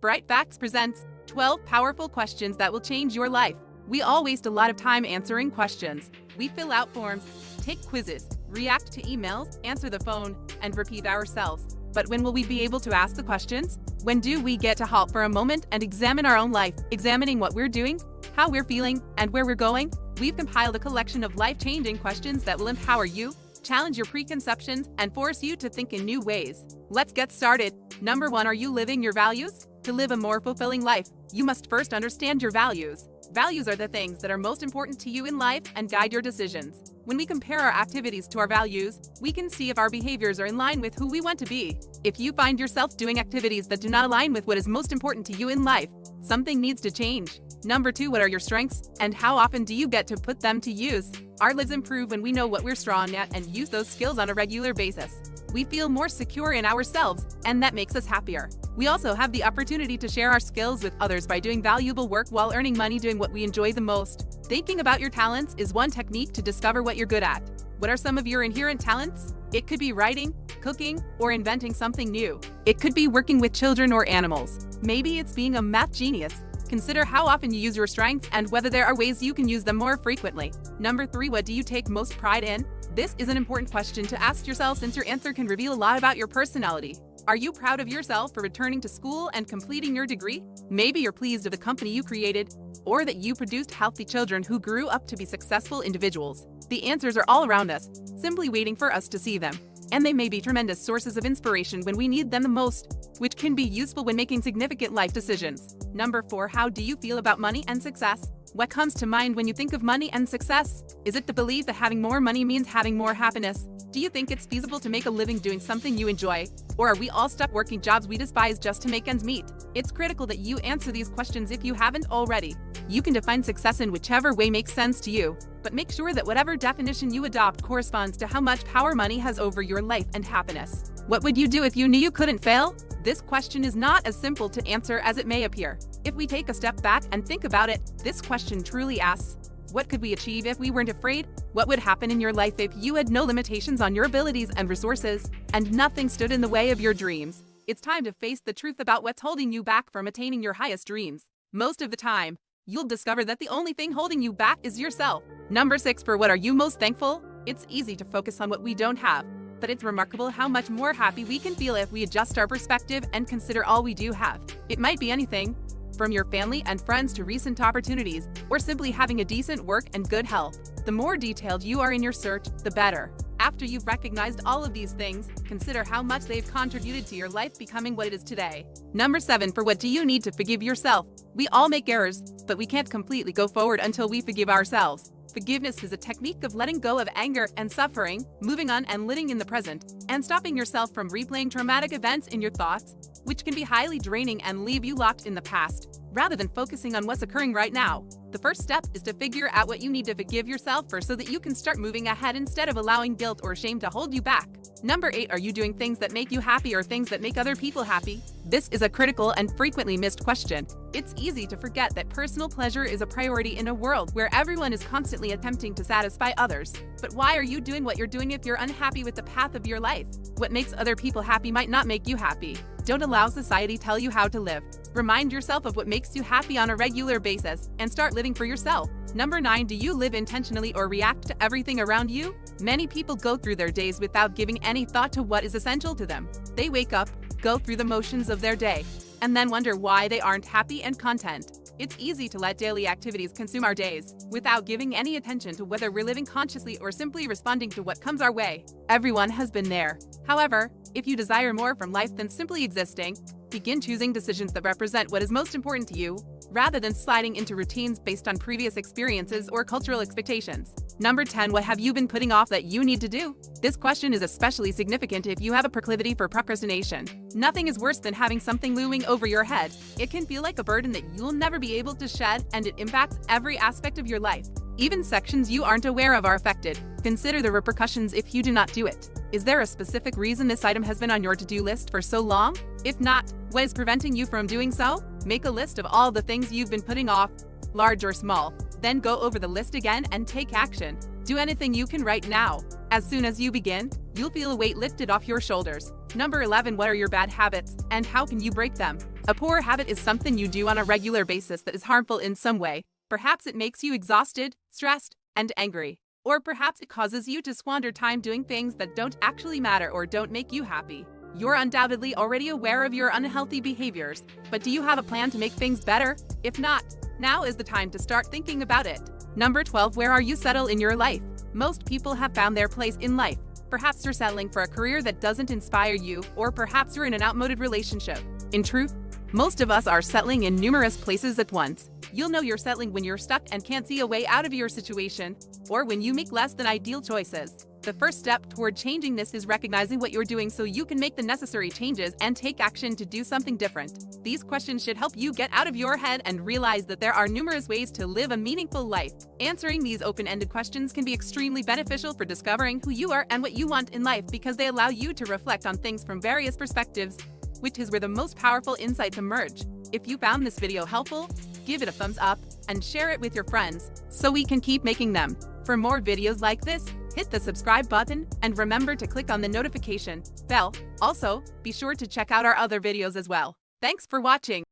Factz presents 12 powerful questions that will change your life. We all waste a lot of time answering questions. We fill out forms, take quizzes, react to emails, answer the phone, and repeat ourselves. But when will we be able to ask the questions? When do we get to halt for a moment and examine our own life, examining what we're doing, how we're feeling, and where we're going? We've compiled a collection of life-changing questions that will empower you, challenge your preconceptions, and force you to think in new ways. Let's get started. Number 1. Are you living your values? To live a more fulfilling life, you must first understand your values. Values are the things that are most important to you in life and guide your decisions. When we compare our activities to our values, we can see if our behaviors are in line with who we want to be. If you find yourself doing activities that do not align with what is most important to you in life, something needs to change. Number 2. What are your strengths, and how often do you get to put them to use? Our lives improve when we know what we're strong at and use those skills on a regular basis. We feel more secure in ourselves, and that makes us happier. We also have the opportunity to share our skills with others by doing valuable work while earning money doing what we enjoy the most. Thinking about your talents is one technique to discover what you're good at. What are some of your inherent talents? It could be writing, cooking, or inventing something new. It could be working with children or animals. Maybe it's being a math genius. Consider how often you use your strengths and whether there are ways you can use them more frequently. Number 3. What do you take most pride in? This is an important question to ask yourself since your answer can reveal a lot about your personality. Are you proud of yourself for returning to school and completing your degree? Maybe you're pleased of the company you created, or that you produced healthy children who grew up to be successful individuals. The answers are all around us, simply waiting for us to see them. And they may be tremendous sources of inspiration when we need them the most, which can be useful when making significant life decisions. Number 4. How do you feel about money and success? What comes to mind when you think of money and success? Is it the belief that having more money means having more happiness? Do you think it's feasible to make a living doing something you enjoy? Or are we all stuck working jobs we despise just to make ends meet? It's critical that you answer these questions if you haven't already. You can define success in whichever way makes sense to you, but make sure that whatever definition you adopt corresponds to how much power money has over your life and happiness. What would you do if you knew you couldn't fail? This question is not as simple to answer as it may appear. If we take a step back and think about it, this question truly asks, what could we achieve if we weren't afraid? What would happen in your life if you had no limitations on your abilities and resources, and nothing stood in the way of your dreams? It's time to face the truth about what's holding you back from attaining your highest dreams. Most of the time, you'll discover that the only thing holding you back is yourself. Number 6. For what are you most thankful? It's easy to focus on what we don't have, but it's remarkable how much more happy we can feel if we adjust our perspective and consider all we do have. It might be anything, from your family and friends to recent opportunities, or simply having a decent work and good health. The more detailed you are in your search, the better. After you've recognized all of these things, consider how much they've contributed to your life becoming what it is today. Number 7. For what do you need to forgive yourself? We all make errors, but we can't completely go forward until we forgive ourselves. Forgiveness is a technique of letting go of anger and suffering, moving on and living in the present, and stopping yourself from replaying traumatic events in your thoughts, which can be highly draining and leave you locked in the past, rather than focusing on what's occurring right now. The first step is to figure out what you need to forgive yourself for so that you can start moving ahead instead of allowing guilt or shame to hold you back. Number 8. Are you doing things that make you happy or things that make other people happy? This is a critical and frequently missed question. It's easy to forget that personal pleasure is a priority in a world where everyone is constantly attempting to satisfy others. But why are you doing what you're doing if you're unhappy with the path of your life? What makes other people happy might not make you happy. Don't allow society tell you how to live. Remind yourself of what makes you happy on a regular basis and start living for yourself. Number 9. Do you live intentionally or react to everything around you? Many people go through their days without giving any thought to what is essential to them. They wake up, go through the motions of their day, and then wonder why they aren't happy and content. It's easy to let daily activities consume our days, without giving any attention to whether we're living consciously or simply responding to what comes our way. Everyone has been there. However, if you desire more from life than simply existing, begin choosing decisions that represent what is most important to you, rather than sliding into routines based on previous experiences or cultural expectations. Number 10. What have you been putting off that you need to do? This question is especially significant if you have a proclivity for procrastination. Nothing is worse than having something looming over your head. It can feel like a burden that you'll never be able to shed, and it impacts every aspect of your life. Even sections you aren't aware of are affected. Consider the repercussions if you do not do it. Is there a specific reason this item has been on your to-do list for so long? If not, what is preventing you from doing so? Make a list of all the things you've been putting off, large or small. Then go over the list again and take action. Do anything you can right now. As soon as you begin, you'll feel a weight lifted off your shoulders. Number 11. What are your bad habits, and how can you break them? A poor habit is something you do on a regular basis that is harmful in some way. Perhaps it makes you exhausted, stressed, and angry. Or perhaps it causes you to squander time doing things that don't actually matter or don't make you happy. You're undoubtedly already aware of your unhealthy behaviors, but do you have a plan to make things better? If not, now is the time to start thinking about it. Number 12. Where are you settled in your life? Most people have found their place in life. Perhaps you're settling for a career that doesn't inspire you, or perhaps you're in an outmoded relationship. In truth, most of us are settling in numerous places at once. You'll know you're settling when you're stuck and can't see a way out of your situation, or when you make less than ideal choices. The first step toward changing this is recognizing what you're doing so you can make the necessary changes and take action to do something different. These questions should help you get out of your head and realize that there are numerous ways to live a meaningful life. Answering these open-ended questions can be extremely beneficial for discovering who you are and what you want in life because they allow you to reflect on things from various perspectives, which is where the most powerful insights emerge. If you found this video helpful, give it a thumbs up and share it with your friends so we can keep making them. For more videos like this, hit the subscribe button and remember to click on the notification bell. Also, be sure to check out our other videos as well. Thanks for watching.